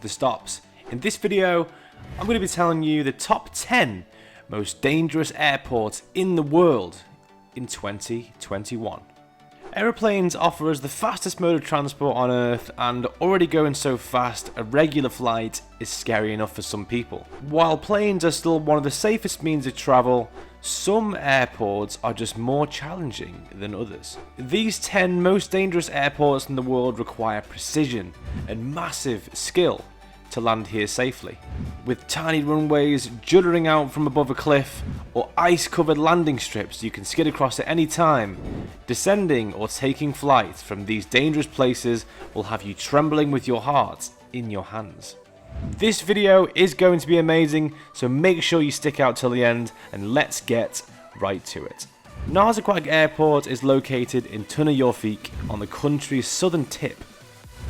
the stops. In this video, I'm going to be telling you the top 10 most dangerous airports in the world in 2021. Aeroplanes offer us the fastest mode of transport on Earth, and already going so fast, a regular flight is scary enough for some people. While planes are still one of the safest means of travel, some airports are just more challenging than others. These 10 most dangerous airports in the world require precision and massive skill to land here safely. With tiny runways juddering out from above a cliff, or ice-covered landing strips you can skid across at any time, descending or taking flight from these dangerous places will have you trembling with your heart in your hands. This video is going to be amazing, so make sure you stick out till the end and let's get right to it. Narsarsuaq Airport is located in Tunayofik on the country's southern tip.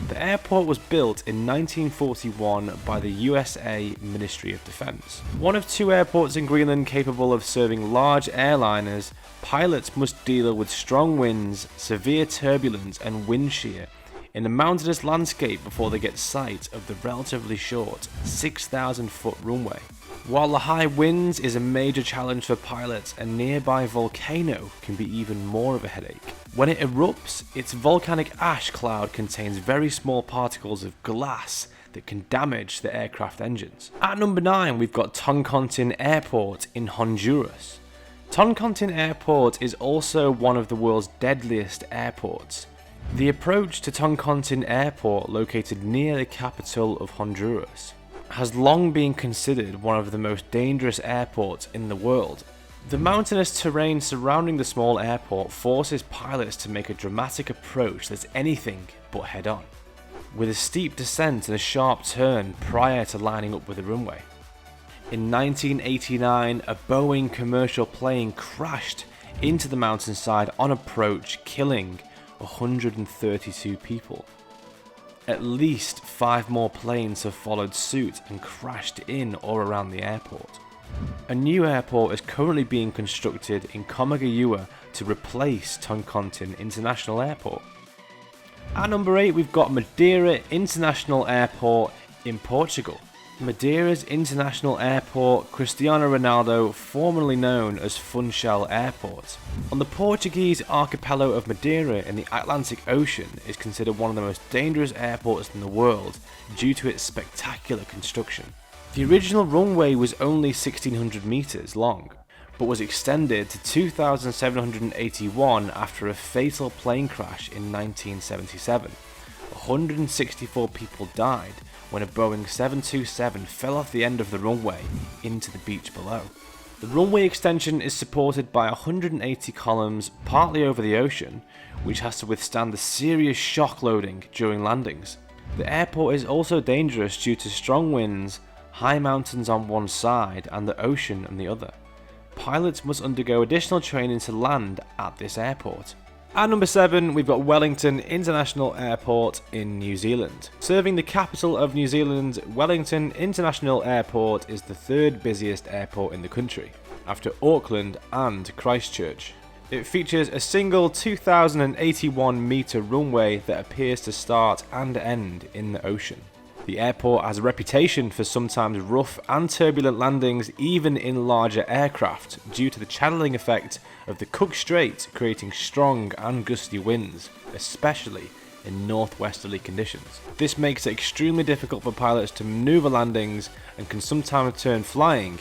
The airport was built in 1941 by the USA Ministry of Defense. One of two airports in Greenland capable of serving large airliners, pilots must deal with strong winds, severe turbulence and wind shear in the mountainous landscape before they get sight of the relatively short 6,000 foot runway. While the high winds is a major challenge for pilots, a nearby volcano can be even more of a headache. When it erupts, its volcanic ash cloud contains very small particles of glass that can damage the aircraft engines. At number 9, we've got Toncontin Airport in Honduras. Toncontin Airport is also one of the world's deadliest airports. The approach to Toncontin Airport, located near the capital of Honduras, has long been considered one of the most dangerous airports in the world. The mountainous terrain surrounding the small airport forces pilots to make a dramatic approach that's anything but head-on, with a steep descent and a sharp turn prior to lining up with the runway. In 1989, a Boeing commercial plane crashed into the mountainside on approach, killing 132 people. At least 5 more planes have followed suit and crashed in or around the airport. A new airport is currently being constructed in Comagaiua to replace Toncontin International Airport. At number 8, we've got Madeira International Airport in Portugal. Madeira's International Airport, Cristiano Ronaldo, formerly known as Funchal Airport, on the Portuguese archipelago of Madeira in the Atlantic Ocean, is considered one of the most dangerous airports in the world due to its spectacular construction. The original runway was only 1,600 meters long, but was extended to 2,781 after a fatal plane crash in 1977. 164 people died when a Boeing 727 fell off the end of the runway into the beach below. The runway extension is supported by 180 columns partly over the ocean, which has to withstand the serious shock loading during landings. The airport is also dangerous due to strong winds, high mountains on one side and the ocean on the other. Pilots must undergo additional training to land at this airport. At number 7, we've got Wellington International Airport in New Zealand. Serving the capital of New Zealand, Wellington International Airport is the third busiest airport in the country, after Auckland and Christchurch. It features a single 2,081 metre runway that appears to start and end in the ocean. The airport has a reputation for sometimes rough and turbulent landings even in larger aircraft due to the channeling effect of the Cook Strait creating strong and gusty winds, especially in northwesterly conditions. This makes it extremely difficult for pilots to maneuver landings and can sometimes turn flying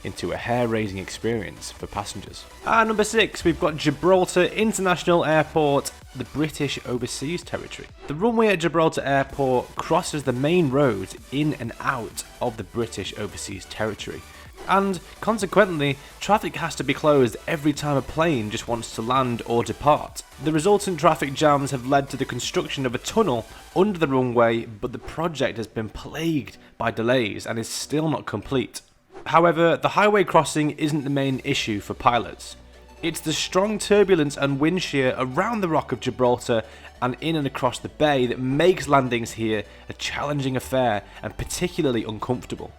into a hair-raising experience for passengers. At number 6, we've got Gibraltar International Airport, the British Overseas Territory. The runway at Gibraltar Airport crosses the main road in and out of the British Overseas Territory, and consequently, traffic has to be closed every time a plane just wants to land or depart. The resultant traffic jams have led to the construction of a tunnel under the runway, but the project has been plagued by delays and is still not complete. However, the highway crossing isn't the main issue for pilots. It's the strong turbulence and wind shear around the Rock of Gibraltar and in and across the bay that makes landings here a challenging affair and particularly uncomfortable.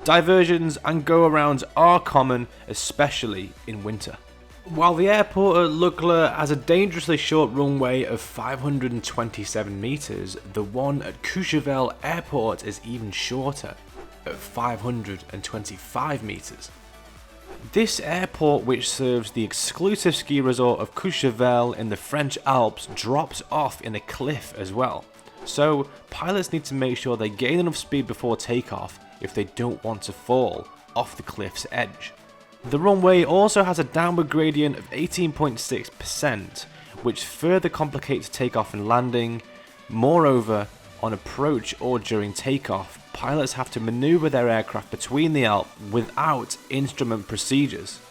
Diversions and go-arounds are common, especially in winter. While the airport at Lukla has a dangerously short runway of 527 meters, the one at Courchevel Airport is even shorter, at 525 meters. This airport, which serves the exclusive ski resort of Courchevel in the French Alps, drops off in a cliff as well. So pilots need to make sure they gain enough speed before takeoff if they don't want to fall off the cliff's edge. The runway also has a downward gradient of 18.6%, which further complicates takeoff and landing. Moreover, on approach or during takeoff, pilots have to maneuver their aircraft between the Alps without instrument procedures.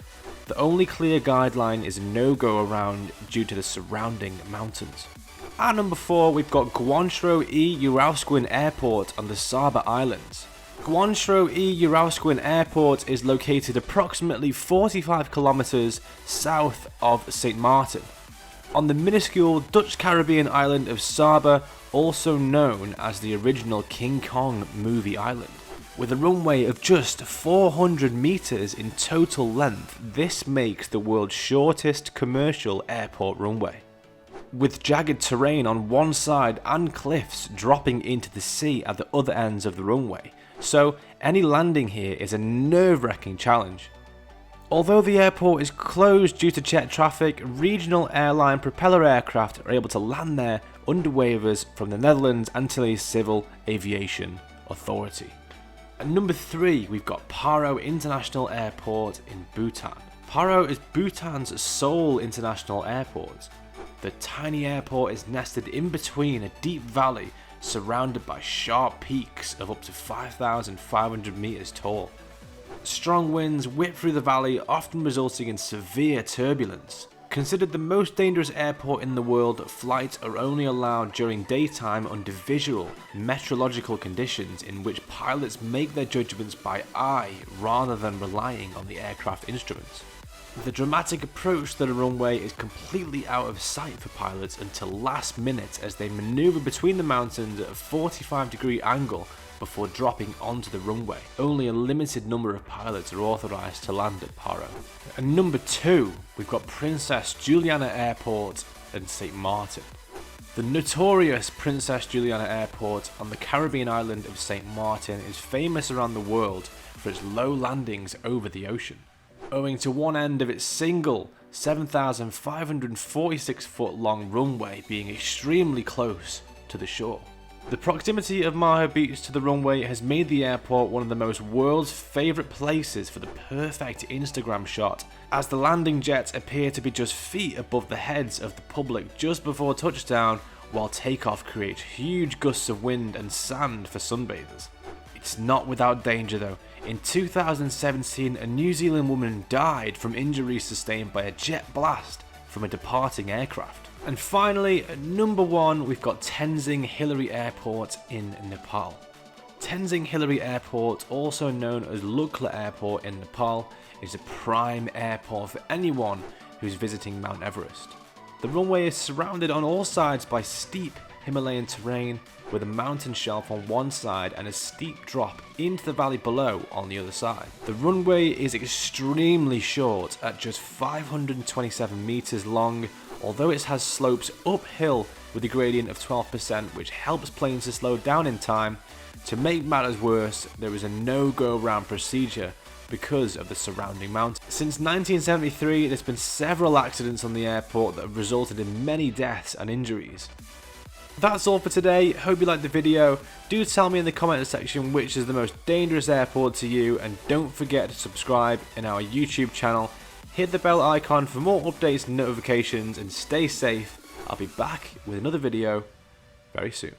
The only clear guideline is a no-go around due to the surrounding mountains. At number 4, we've got Guangzhou-i-Uralsquin Airport on the Saba Islands. Guangzhou-i-Uralsquin Airport is located approximately 45 kilometers south of St. Martin, on the minuscule Dutch Caribbean island of Saba, also known as the original King Kong movie island. With a runway of just 400 meters in total length, this makes the world's shortest commercial airport runway. With jagged terrain on one side and cliffs dropping into the sea at the other ends of the runway, so any landing here is a nerve-wracking challenge. Although the airport is closed due to jet traffic, regional airline propeller aircraft are able to land there under waivers from the Netherlands Antilles Civil Aviation Authority. At number 3, we've got Paro International Airport in Bhutan. Paro is Bhutan's Seoul International Airport. The tiny airport is nested in between a deep valley surrounded by sharp peaks of up to 5,500 meters tall. Strong winds whip through the valley, often resulting in severe turbulence. Considered the most dangerous airport in the world, flights are only allowed during daytime under visual, meteorological conditions in which pilots make their judgments by eye rather than relying on the aircraft instruments. The dramatic approach to the runway is completely out of sight for pilots until last minute as they maneuver between the mountains at a 45-degree angle before dropping onto the runway. Only a limited number of pilots are authorised to land at Paro. And number 2, we've got Princess Juliana Airport in St. Martin. The notorious Princess Juliana Airport on the Caribbean island of St. Martin is famous around the world for its low landings over the ocean, owing to one end of its single 7,546 foot long runway being extremely close to the shore. The proximity of Maho Beach to the runway has made the airport one of the most world's favourite places for the perfect Instagram shot, as the landing jets appear to be just feet above the heads of the public just before touchdown, while takeoff creates huge gusts of wind and sand for sunbathers. It's not without danger though. In 2017, a New Zealand woman died from injuries sustained by a jet blast from a departing aircraft. And finally, at number 1, we've got Tenzing Hillary Airport in Nepal. Tenzing Hillary Airport, also known as Lukla Airport in Nepal, is a prime airport for anyone who's visiting Mount Everest. The runway is surrounded on all sides by steep Himalayan terrain, with a mountain shelf on one side and a steep drop into the valley below on the other side. The runway is extremely short at just 527 meters long, although it has slopes uphill with a gradient of 12%, which helps planes to slow down in time. To make matters worse, there is a no-go-round procedure because of the surrounding mountains. Since 1973, there's been several accidents on the airport that have resulted in many deaths and injuries. That's all for today. Hope you liked the video. Do tell me in the comment section which is the most dangerous airport to you, and don't forget to subscribe in our YouTube channel. Hit the bell icon for more updates and notifications, and stay safe. I'll be back with another video very soon.